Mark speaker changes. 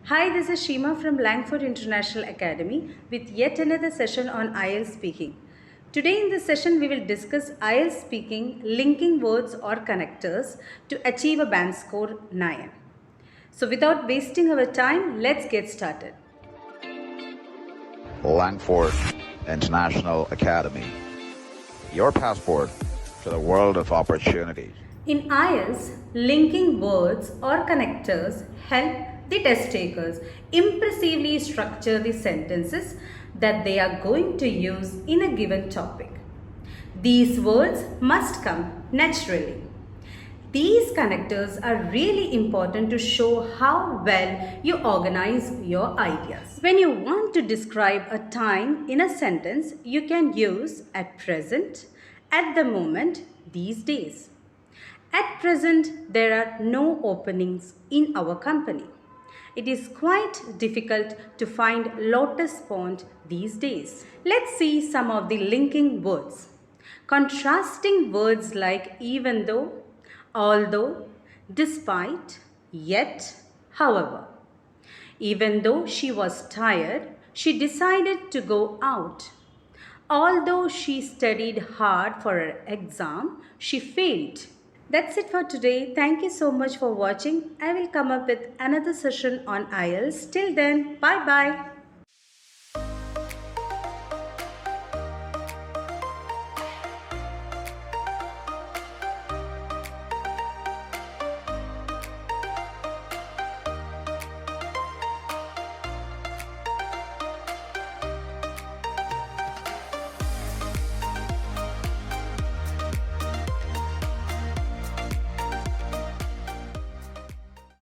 Speaker 1: Hi, this is Shima from Langfort International Academy with yet another session on Ielts speaking. Today in this session, we will discuss Ielts speaking, linking words or connectors to achieve a band score 9. So without wasting our time, let's get started.
Speaker 2: Langfort International Academy, your passport to the world of opportunities.
Speaker 1: In IELTS, linking words or connectors help the test takers impressively structure the sentences that they are going to use in a given topic. These words must come naturally. These connectors are really important to show how well you organize your ideas. When you want to describe a time in a sentence, you can use at present, at the moment, these days. At present, there are no openings in our company. It is quite difficult to find Lotus Pond these days. Let's see some of the linking words. Contrasting words like even though, although, despite, yet, however. Even though she was tired, she decided to go out. Although she studied hard for her exam, she failed. That's it for today. Thank you so much for watching. I will come up with another session on IELTS. Till then, bye bye.